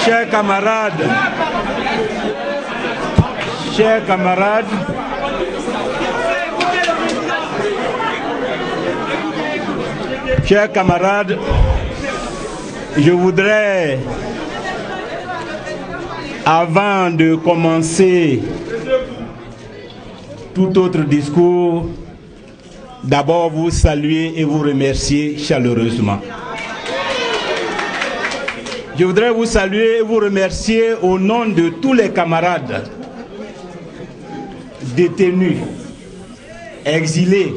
Chers camarades, je voudrais, avant de commencer tout autre discours, d'abord vous saluer et vous remercier chaleureusement. Je voudrais vous saluer et vous remercier au nom de tous les camarades détenus, exilés,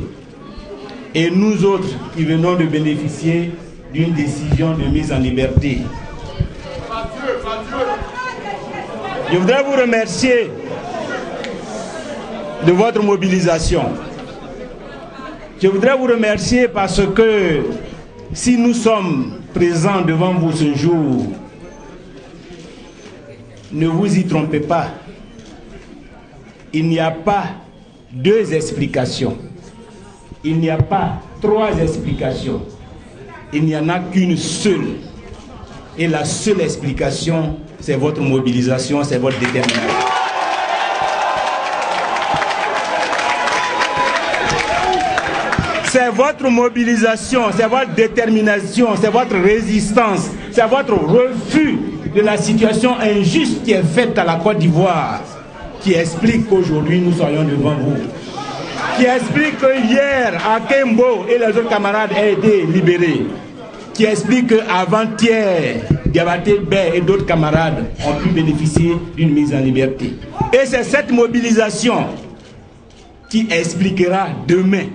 et nous autres qui venons de bénéficier d'une décision de mise en liberté. Je voudrais vous remercier de votre mobilisation. Je voudrais vous remercier parce que si nous sommes présents devant vous ce jour, ne vous y trompez pas. Il n'y a pas deux explications. Il n'y a pas trois explications. Il n'y en a qu'une seule. Et la seule explication, c'est votre mobilisation, c'est votre détermination. C'est votre mobilisation, c'est votre détermination, c'est votre résistance, c'est votre refus de la situation injuste qui est faite à la Côte d'Ivoire qui explique qu'aujourd'hui nous soyons devant vous. Qui explique que hier, Akembo et les autres camarades aient été libérés. Qui explique qu'avant-hier, Diabaté Bey et d'autres camarades ont pu bénéficier d'une mise en liberté. Et c'est cette mobilisation qui expliquera demain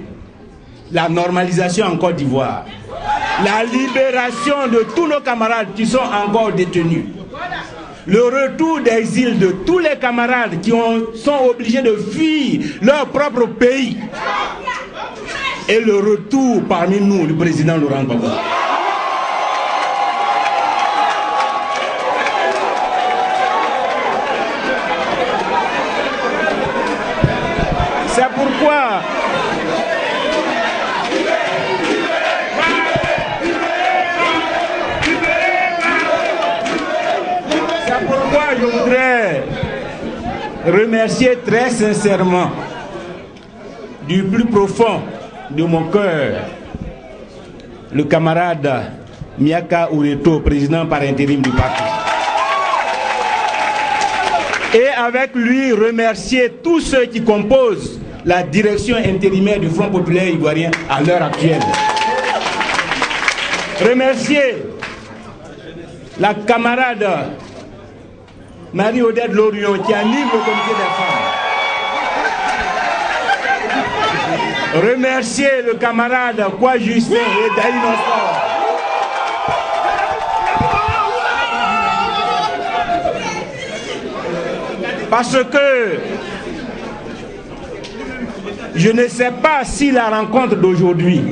la normalisation en Côte d'Ivoire, la libération de tous nos camarades qui sont encore détenus, le retour d'exil de tous les camarades qui sont obligés de fuir leur propre pays et le retour parmi nous du président Laurent Gbagbo. C'est pourquoi je voudrais remercier très sincèrement, du plus profond de mon cœur, le camarade Miaka Ureto, président par intérim du parti. Et avec lui, remercier tous ceux qui composent la direction intérimaire du Front populaire ivoirien à l'heure actuelle. Remercier la camarade Marie-Odette Lorion qui anime le comité des femmes. Remercier le camarade Kwa Justin et Daïn Oscar. Parce que je ne sais pas si la rencontre d'aujourd'hui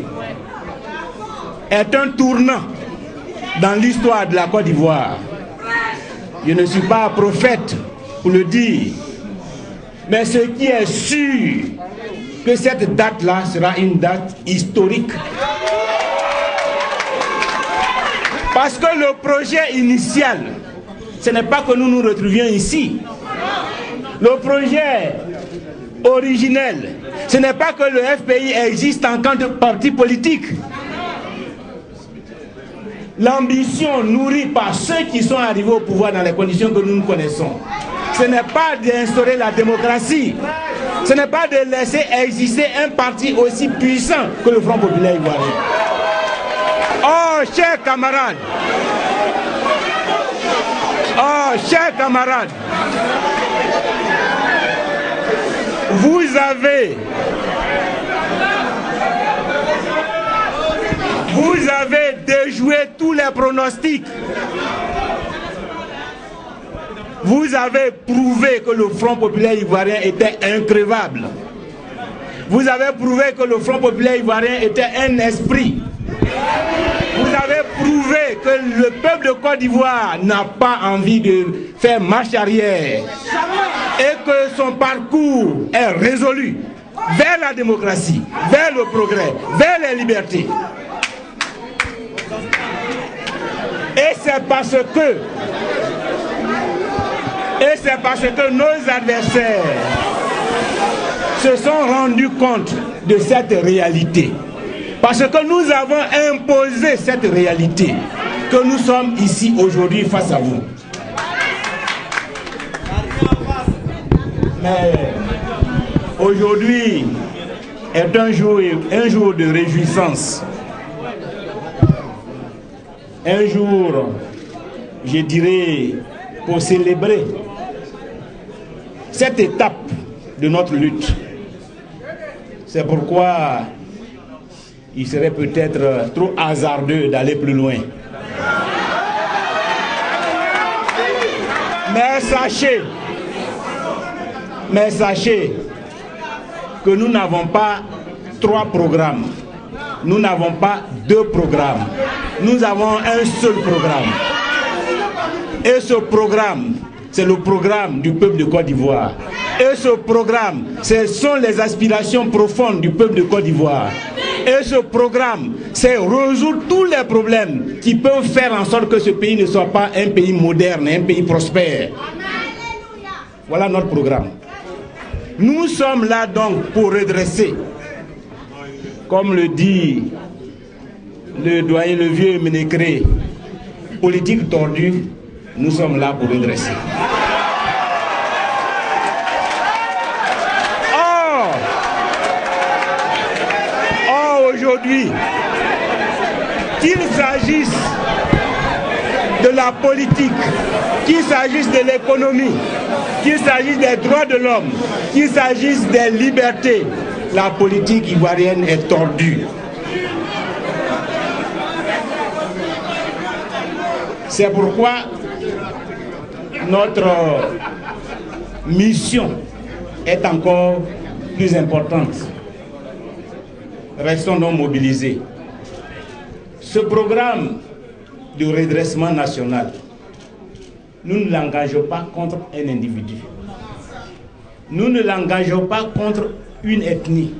est un tournant dans l'histoire de la Côte d'Ivoire. Je ne suis pas prophète pour le dire, mais ce qui est sûr, que cette date-là sera une date historique. Parce que le projet initial, ce n'est pas que nous nous retrouvions ici. Le projet originel, ce n'est pas que le FPI existe en tant que parti politique. L'ambition nourrie par ceux qui sont arrivés au pouvoir dans les conditions que nous connaissons, ce n'est pas d'instaurer la démocratie, ce n'est pas de laisser exister un parti aussi puissant que le Front populaire ivoirien. Oh, chers camarades, vous avez déjoué tous les pronostics. Vous avez prouvé que le Front populaire ivoirien était increvable. Vous avez prouvé que le Front populaire ivoirien était un esprit. Vous avez prouvé que le peuple de Côte d'Ivoire n'a pas envie de faire marche arrière et que son parcours est résolu vers la démocratie, vers le progrès, vers les libertés. Et c'est parce que Et c'est parce que nos adversaires se sont rendus compte de cette réalité. Parce que nous avons imposé cette réalité que nous sommes ici aujourd'hui face à vous. Mais aujourd'hui est un jour de réjouissance. Un jour, je dirais, pour célébrer cette étape de notre lutte. C'est pourquoi il serait peut-être trop hasardeux d'aller plus loin. Mais sachez que nous n'avons pas 3 programmes. Nous n'avons pas 2 programmes. Nous avons un seul programme. Et ce programme, c'est le programme du peuple de Côte d'Ivoire. Et ce programme, ce sont les aspirations profondes du peuple de Côte d'Ivoire. Et ce programme, c'est résoudre tous les problèmes qui peuvent faire en sorte que ce pays ne soit pas un pays moderne, un pays prospère. Voilà notre programme. Nous sommes là donc pour redresser, comme le dit le doyen, le vieux Ménécré, politique tordue, nous sommes là pour redresser. Aujourd'hui, qu'il s'agisse de la politique, qu'il s'agisse de l'économie, qu'il s'agisse des droits de l'homme, qu'il s'agisse des libertés, la politique ivoirienne est tordue. C'est pourquoi notre mission est encore plus importante. Restons donc mobilisés. Ce programme de redressement national, nous ne l'engageons pas contre un individu. Nous ne l'engageons pas contre une ethnie.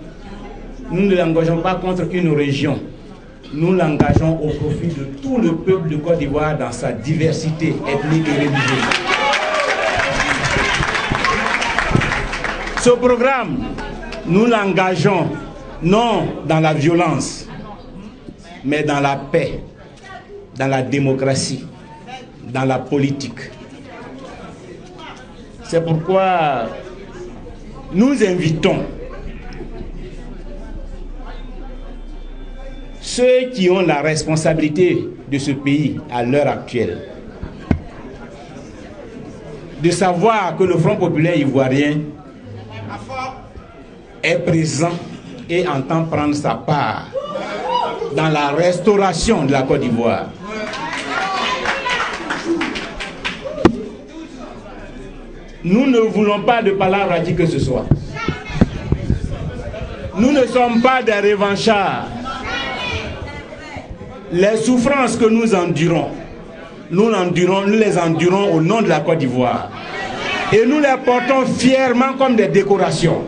Nous ne l'engageons pas contre une région. Nous l'engageons au profit de tout le peuple de Côte d'Ivoire dans sa diversité ethnique et religieuse. Ce programme, nous l'engageons non dans la violence, mais dans la paix, dans la démocratie, dans la politique. C'est pourquoi nous invitons ceux qui ont la responsabilité de ce pays à l'heure actuelle de savoir que le Front populaire ivoirien est présent et entend prendre sa part dans la restauration de la Côte d'Ivoire. Nous ne voulons pas de palabres à qui que ce soit. Nous ne sommes pas des revanchards. Les souffrances que nous endurons, nous les endurons au nom de la Côte d'Ivoire. Et nous les portons fièrement comme des décorations.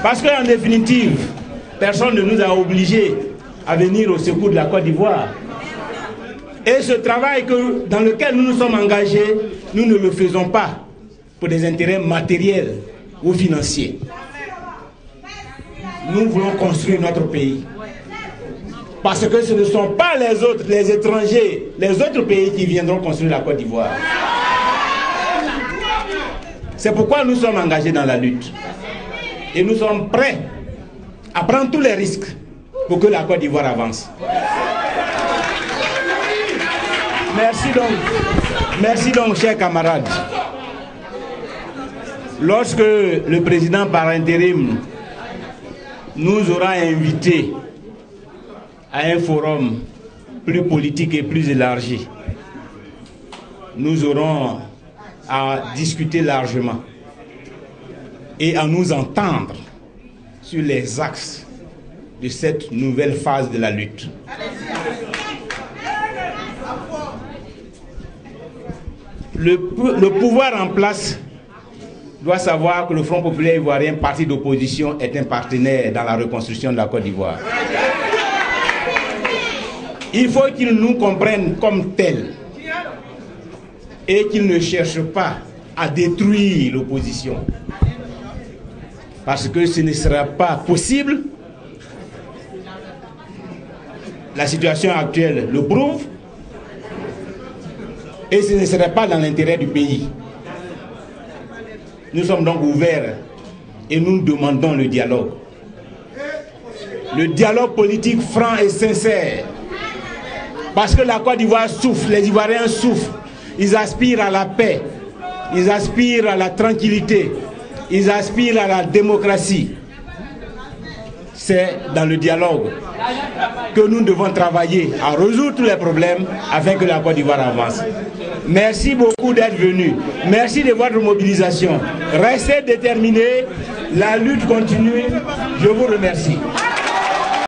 Parce qu'en définitive, personne ne nous a obligés à venir au secours de la Côte d'Ivoire. Et ce travail dans lequel nous nous sommes engagés, nous ne le faisons pas pour des intérêts matériels ou financiers. Nous voulons construire notre pays. Parce que ce ne sont pas les autres, les étrangers, les autres pays qui viendront construire la Côte d'Ivoire. C'est pourquoi nous sommes engagés dans la lutte. Et nous sommes prêts à prendre tous les risques pour que la Côte d'Ivoire avance. Merci donc, chers camarades. Lorsque le président par intérim nous aura invités à un forum plus politique et plus élargi, nous aurons à discuter largement et à nous entendre sur les axes de cette nouvelle phase de la lutte. Le pouvoir en place doit savoir que le Front populaire ivoirien, parti d'opposition, est un partenaire dans la reconstruction de la Côte d'Ivoire. Il faut qu'ils nous comprennent comme tels. et qu'il ne cherche pas à détruire l'opposition. Parce que ce ne sera pas possible. La situation actuelle le prouve. Et ce ne serait pas dans l'intérêt du pays. Nous sommes donc ouverts et nous demandons le dialogue. Le dialogue politique franc et sincère. Parce que la Côte d'Ivoire souffre, les Ivoiriens souffrent. Ils aspirent à la paix, ils aspirent à la tranquillité, ils aspirent à la démocratie. C'est dans le dialogue que nous devons travailler à résoudre tous les problèmes afin que la Côte d'Ivoire avance. Merci beaucoup d'être venus. Merci de votre mobilisation. Restez déterminés. La lutte continue. Je vous remercie.